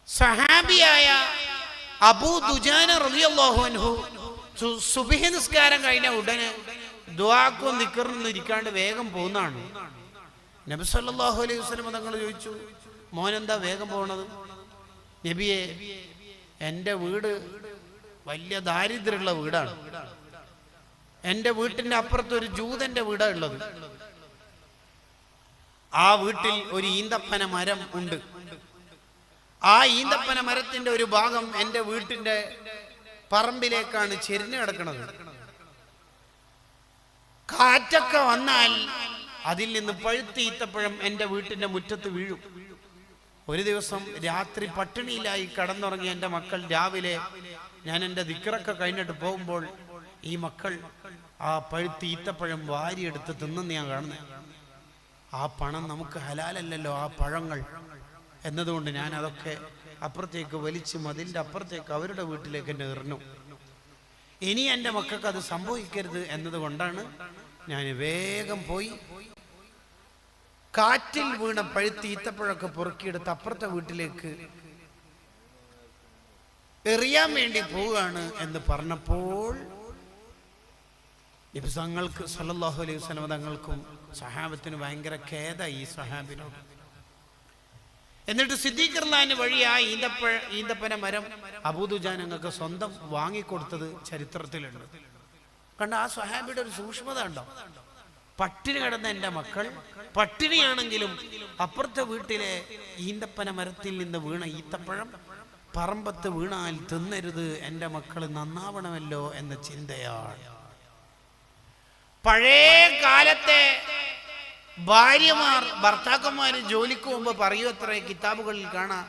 സഹാബിയായ അബൂ ദുജാന റളിയല്ലാഹു അൻഹു സുബ്ഹി നിസ്കാരം കഴിഞ്ഞ ഉടനെ ദുആക്കും ദിക്റിനും ഇരിക്കാണ്ട് വേഗം പോകുന്നതാണ്. നബി സല്ലല്ലാഹു അലൈഹി വസല്ലം തങ്ങൾ ചോദിച്ചു, മോനെന്താ വേഗം പോണത്? നബിയെ, എൻ്റെ വീട് വലിയ ദാരിദ്ര്യമുള്ള വീടാണ്. എൻ്റെ വീട്ടിൻ്റെ അപ്പുറത്ത് ഒരു ജൂതന്റെ വീടാണ് ഉള്ളത്. ആ വീട്ടിൽ ഒരു ഈന്തപ്പന മരം ഉണ്ട്. ആ ഈന്തപ്പന മരത്തിന്റെ ഒരു ഭാഗം എൻ്റെ വീട്ടിന്റെ പറമ്പിലേക്കാണ് ചെരിഞ്ഞു കിടക്കുന്നത്. കാറ്റൊക്കെ വന്നാൽ അതിൽ നിന്ന് പഴുത്ത ഈത്തപ്പഴം എൻ്റെ വീട്ടിന്റെ മുറ്റത്ത് വീഴും. ഒരു ദിവസം രാത്രി പട്ടിണിയിലായി കടന്നുറങ്ങിയ എൻ്റെ മക്കൾ രാവിലെ ഞാൻ എൻ്റെ ദിക്റൊക്കെ കഴിഞ്ഞിട്ട് പോകുമ്പോൾ ഈ മക്കൾ ആ പഴുത്ത ഈത്തപ്പഴം വാരിയെടുത്ത് തിന്നെന്ന് ഞാൻ കാണുന്നത്. ആ പണം നമുക്ക് ഹലാലല്ലല്ലോ, ആ പഴങ്ങൾ എന്നതുകൊണ്ട് ഞാൻ അതൊക്കെ അപ്പുറത്തേക്ക് വലിച്ച് മതിലിൻ്റെ അപ്പുറത്തേക്ക് അവരുടെ വീട്ടിലേക്ക് എന്നെ എറിഞ്ഞു. ഇനി എൻ്റെ മക്കൾക്ക് അത് സംഭവിക്കരുത് എന്നതുകൊണ്ടാണ് ഞാൻ വേഗം പോയി കാറ്റിൽ വീണ പഴുത്ത ഈത്തപ്പഴമൊക്കെ പൊറുക്കിയെടുത്ത് അപ്പുറത്തെ വീട്ടിലേക്ക് എറിയാൻ വേണ്ടി പോവുകയാണ് എന്ന് പറഞ്ഞപ്പോൾ നബി തങ്ങൾക്ക് സല്ലല്ലാഹു അലൈഹി വസല്ലം തങ്ങൾക്കും സഹാബത്തിന് ഭയങ്കര ഖേദായി ഈ സഹാബിനോട്. എന്നിട്ട് സിദ്ദീഖ് റളിയല്ലാഹു വഴി ആ ഈന്തപ്പന മരം അബൂ ദുജാന ഞങ്ങൾക്ക് സ്വന്തം വാങ്ങിക്കൊടുത്തത് ചരിത്രത്തിലുണ്ട്. കണ്ട ആ സ്വഹാബിയുടെ ഒരു സൂക്ഷ്മത ഉണ്ടോ? പട്ടിണി കിടന്ന എൻ്റെ മക്കൾ പട്ടിണിയാണെങ്കിലും അപ്പുറത്തെ വീട്ടിലെ ഈന്തപ്പന മരത്തിൽ നിന്ന് വീണ ഈത്തപ്പഴം പറമ്പത്ത് വീണാൽ തിന്നരുത്, എൻ്റെ മക്കൾ നന്നാവണമല്ലോ എന്ന ചിന്തയാണ്. പഴയ കാലത്തെ ഭാര്യമാർ ഭർത്താക്കന്മാര് ജോലിക്ക് പോകുമ്പോ പറയൂ, അത്ര കിതാബുകളിൽ കാണാം,